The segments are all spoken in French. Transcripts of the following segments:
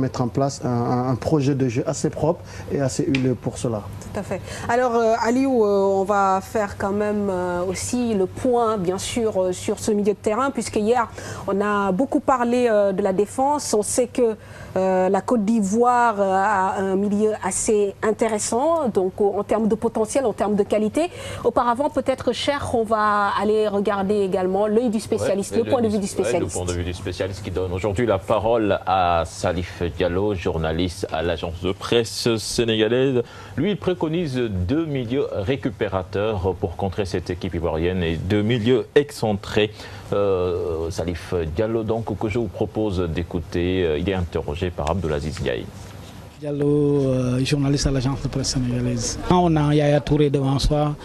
mettre en place un projet de jeu assez propre et assez huileux pour cela. Tout à fait. Alors Aliou, on va faire quand même aussi le point bien sûr sur ce milieu de terrain, puisque hier on a beaucoup parlé de la défense. On sait que la Côte d'Ivoire a un milieu assez intéressant, donc en termes de potentiel, en termes de qualité. Auparavant, peut-être, Cheikh, on va aller regarder également l'œil du spécialiste, le point de vue du spécialiste. Le point de vue du spécialiste qui donne aujourd'hui la parole à Salif Diallo, journaliste à l'agence de presse sénégalaise. Lui, il préconise 2 milieux récupérateurs pour contrer cette équipe ivoirienne et 2 milieux excentrés. Salif Diallo, donc, que je vous propose d'écouter, il est interrogé par Abdelaziz Ndiaye. Diallo, journaliste à l'agence de presse sénégalaise. On a Yaya Touré devant soi,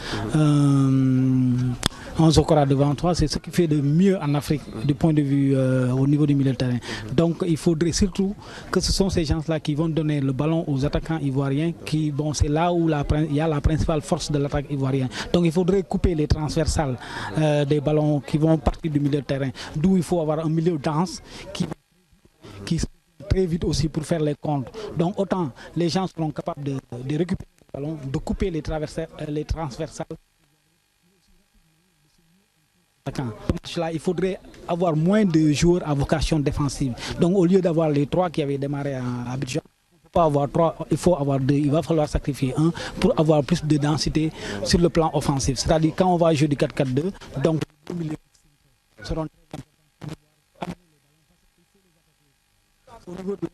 Zokora devant toi, c'est ce qui fait de mieux en Afrique du point de vue au niveau du milieu de terrain. Donc il faudrait surtout que ce sont ces gens-là qui vont donner le ballon aux attaquants ivoiriens, qui, bon, c'est là où il y a la principale force de l'attaque ivoirienne. Donc il faudrait couper les transversales des ballons qui vont partir du milieu de terrain, d'où il faut avoir un milieu dense qui très vite aussi pour faire les comptes. Donc autant les gens seront capables de récupérer le ballon, de couper les transversales. Là, il faudrait avoir moins de joueurs à vocation défensive. Donc au lieu d'avoir les 3 qui avaient démarré à Abidjan, il faut avoir 2. Il va falloir sacrifier 1 pour avoir plus de densité sur le plan offensif. C'est-à-dire quand on va jouer du 4-4-2, donc les milieux seront au niveau de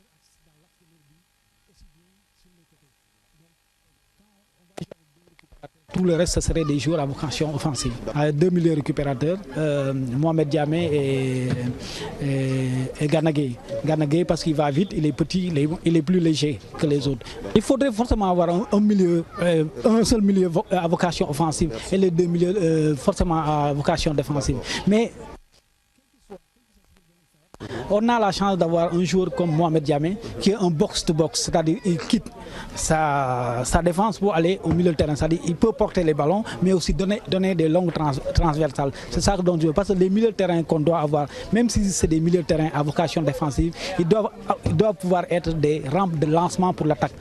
tout le reste, ce serait des joueurs à vocation offensive. 2 milieux récupérateurs, Mohamed Diamé et Gana Gueye. Gana Gueye parce qu'il va vite, il est petit, il est plus léger que les autres. Il faudrait forcément avoir un seul milieu à vocation offensive et les 2 milieux forcément à vocation défensive. Mais on a la chance d'avoir un joueur comme Mohamed Diamé qui est un box-to-box, c'est-à-dire il quitte sa défense pour aller au milieu de terrain. C'est-à-dire il peut porter les ballons, mais aussi donner des longues transversales. C'est ça dont je veux. Parce que les milieux de terrain qu'on doit avoir, même si c'est des milieux de terrain à vocation défensive, ils doivent pouvoir être des rampes de lancement pour l'attaque.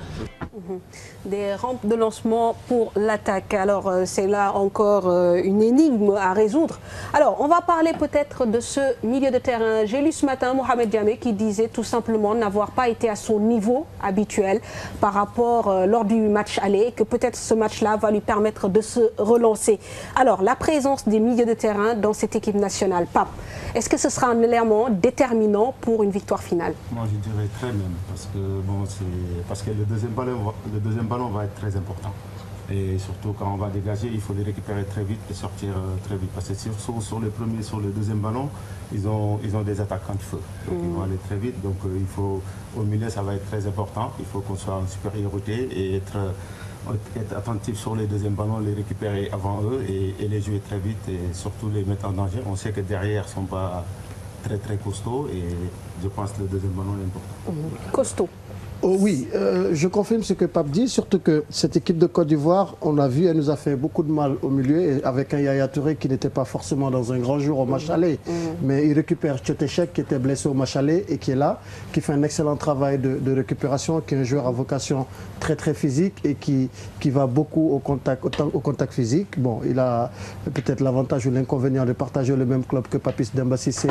Des rampes de lancement pour l'attaque. Alors c'est là encore une énigme à résoudre. Alors on va parler peut-être de ce milieu de terrain. J'ai lu ce matin Mohamed Diamé qui disait tout simplement n'avoir pas été à son niveau habituel par rapport lors du match aller, que peut-être ce match-là va lui permettre de se relancer. Alors la présence des milieux de terrain dans cette équipe nationale, Pape, est-ce que ce sera un élément déterminant pour une victoire finale? Moi je dirais très même, parce que le deuxième ballon va être très important. Et surtout quand on va dégager, il faut les récupérer très vite et sortir très vite. Parce que sur le deuxième ballon, ils ont des attaquants de feu. Donc ils vont aller très vite. Donc au milieu, ça va être très important. Il faut qu'on soit en supériorité et être attentif sur les deuxièmes ballons, les récupérer avant eux et les jouer très vite et surtout les mettre en danger. On sait que derrière, ils ne sont pas très très costauds et je pense que le deuxième ballon est important. Costaud. Oh oui, je confirme ce que Pape dit, surtout que cette équipe de Côte d'Ivoire, on a vu, elle nous a fait beaucoup de mal au milieu, et avec un Yaya Touré qui n'était pas forcément dans un grand jour au match aller. Mais il récupère Tchotechek qui était blessé au match aller et qui est là, qui fait un excellent travail de récupération, qui est un joueur à vocation très très physique et qui va beaucoup au contact physique. Bon, il a peut-être l'avantage ou l'inconvénient de partager le même club que Papis Demba Cissé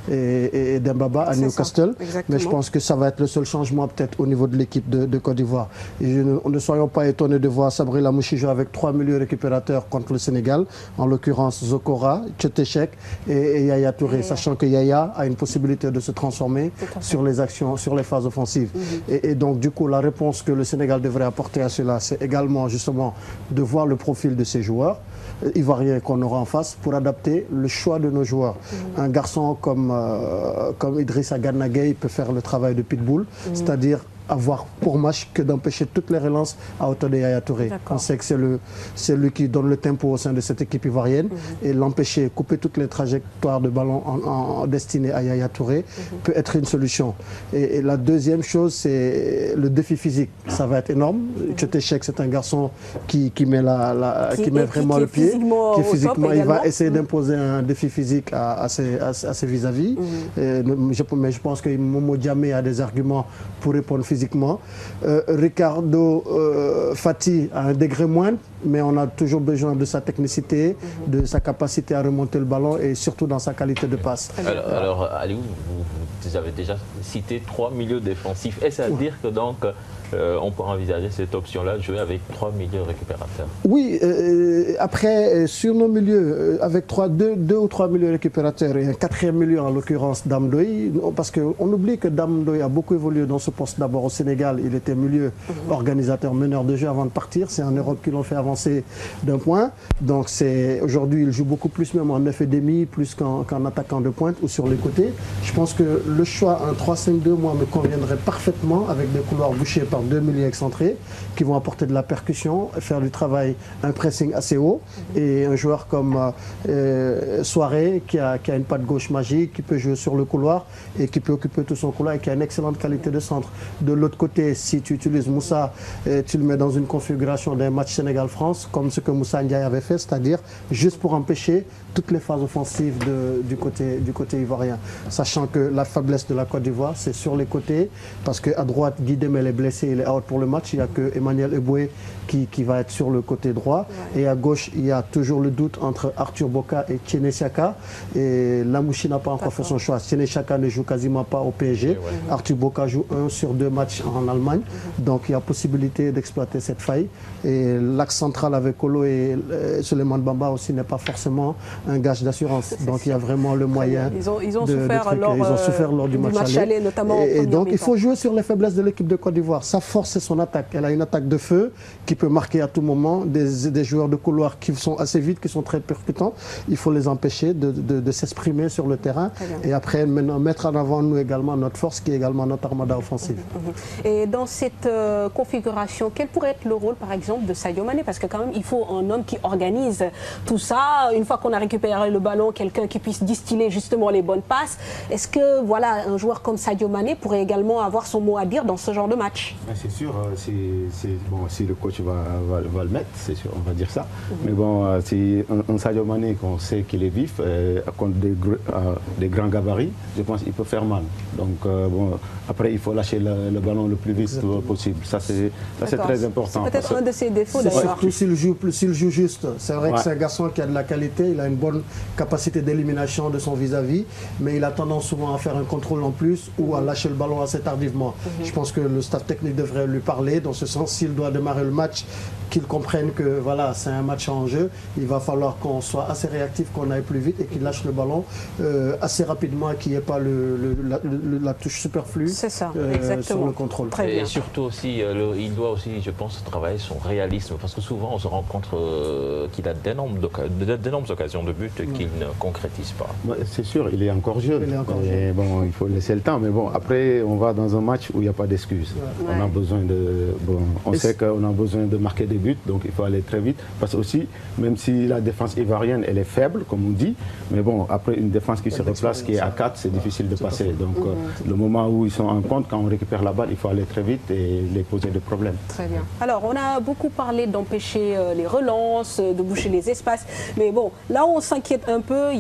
et Dembaba à Newcastle. Mais je pense que ça va être le seul changement peut-être au niveau de l'équipe de Côte d'Ivoire. Ne soyons pas étonnés de voir Sabri Lamouchi jouer avec 3 milieux récupérateurs contre le Sénégal, en l'occurrence Zokora, Tchotechek et Yaya Touré, sachant que Yaya a une possibilité de se transformer sur les actions, sur les phases offensives. Et donc du coup, la réponse que le Sénégal devrait apporter à cela, c'est également justement de voir le profil de ces joueurs ivoiriens qu'on aura en face pour adapter le choix de nos joueurs. Un garçon comme Idrissa Gana Gueye peut faire le travail de pitbull, c'est-à-dire avoir pour match que d'empêcher toutes les relances à hauteur de Yaya Touré. On sait que c'est lui qui donne le tempo au sein de cette équipe ivoirienne et l'empêcher, couper toutes les trajectoires de ballon destinées à Yaya Touré peut être une solution. Et la deuxième chose, c'est le défi physique. Ça va être énorme. Tchétchèque, c'est un garçon qui met vraiment le pied, qui physiquement, il va essayer d'imposer un défi physique à ses vis-à-vis. Mais je pense que Momo Diamé a des arguments pour répondre physiquement. Ricardo Fati a un degré moindre, mais on a toujours besoin de sa technicité, de sa capacité à remonter le ballon et surtout dans sa qualité de passe. Alors Aliou, vous avez déjà cité 3 milieux défensifs. Est-ce à dire que donc on peut envisager cette option-là, jouer avec 3 milieux récupérateurs? Oui, après, sur nos milieux, avec 2 ou 3 milieux récupérateurs et un 4e milieu, en l'occurrence Damdoy, parce qu'on oublie que Damdoy a beaucoup évolué dans ce poste d'abord au Sénégal. Il était milieu organisateur, meneur de jeu avant de partir. C'est en Europe qu'ils l'ont fait avancer d'un point. Donc aujourd'hui, il joue beaucoup plus même en 9,5, plus qu'en attaquant de pointe ou sur les côtés. Je pense que le choix en 3-5-2, moi, me conviendrait parfaitement avec des couloirs bouchés par 2 milieux excentrés qui vont apporter de la percussion, faire du travail, un pressing assez haut, et un joueur comme Soiré qui a une patte gauche magique, qui peut jouer sur le couloir et qui peut occuper tout son couloir et qui a une excellente qualité de centre. De l'autre côté, si tu utilises Moussa, tu le mets dans une configuration d'un match Sénégal-France comme ce que Moussa Ndiaye avait fait, c'est-à-dire juste pour empêcher toutes les phases offensives du côté ivoirien. Sachant que la faiblesse de la Côte d'Ivoire, c'est sur les côtés, parce qu'à droite, Guy Demel est blessé, il est out pour le match. Il n'y a que Emmanuel Eboué qui va être sur le côté droit. Et à gauche, il y a toujours le doute entre Arthur Boka et Tiene Chaka. Et Lamouchi n'a pas encore fait son choix. Tiene Chaka ne joue quasiment pas au PSG. Arthur Boka joue 1 sur 2 matchs en Allemagne. Donc il y a possibilité d'exploiter cette faille. Et l'axe central avec Kolo et Souleymane Bamba aussi n'est pas forcément un gage d'assurance. Donc il y a vraiment le moyen. Ils ont souffert lors du match aller, notamment. Et donc il faut jouer sur les faiblesses de l'équipe de Côte d'Ivoire. Sa force, c'est son attaque. Elle a une attaque de feu qui peut marquer à tout moment, des joueurs de couloir qui sont assez vite, qui sont très percutants. Il faut les empêcher de s'exprimer sur le terrain. Et après, maintenant, mettre en avant nous également notre force, qui est également notre armada offensive. Et dans cette configuration, quel pourrait être le rôle, par exemple, de Sadio Mané? Parce que quand même, il faut un homme qui organise tout ça. Une fois qu'on a récupéré le ballon, quelqu'un qui puisse distiller justement les bonnes passes. Est-ce que voilà, un joueur comme Sadio Mané pourrait également avoir son mot à dire dans ce genre de match? C'est sûr, si le coach va le mettre, c'est sûr, on va dire ça. Mais bon, si un Sadio Mané qu'on sait qu'il est vif, contre des grands gabarits, je pense qu'il peut faire mal. Donc après, il faut lâcher le ballon le plus vite possible. Ça, c'est très important. C'est peut-être un de ses défauts d'ailleurs. Surtout s'il joue juste. C'est vrai que c'est un garçon qui a de la qualité, il a une bonne capacité d'élimination de son vis-à-vis, mais il a tendance souvent à faire un contrôle en plus ou à lâcher le ballon assez tardivement. Je pense que le staff technique devrait lui parler dans ce sens. S'il doit démarrer le match, qu'il comprenne que voilà, c'est un match en jeu, il va falloir qu'on soit assez réactif, qu'on aille plus vite et qu'il lâche le ballon assez rapidement, qu'il n'y ait pas la touche superflue sur le contrôle. Et surtout aussi, il doit aussi, je pense, travailler son réalisme, parce que souvent on se rend compte qu'il a d'énormes occasions de but qu'il ne concrétise pas. C'est sûr, il est encore jeune. Bon, il faut laisser le temps, mais bon, après on va dans un match où il n'y a pas d'excuses. On a besoin on sait qu'on a besoin de marquer des buts, donc il faut aller très vite. Parce que aussi, même si la défense ivoirienne, elle est faible, comme on dit, mais bon, après une défense qui se replace, qui est à 4, c'est difficile de passer. Donc le moment où ils sont en compte, quand on récupère la balle, il faut aller très vite et les poser des problèmes. Très bien. Alors, on a beaucoup parlé d'empêcher les relances, de boucher les espaces, mais bon, là où on s'inquiète un peu,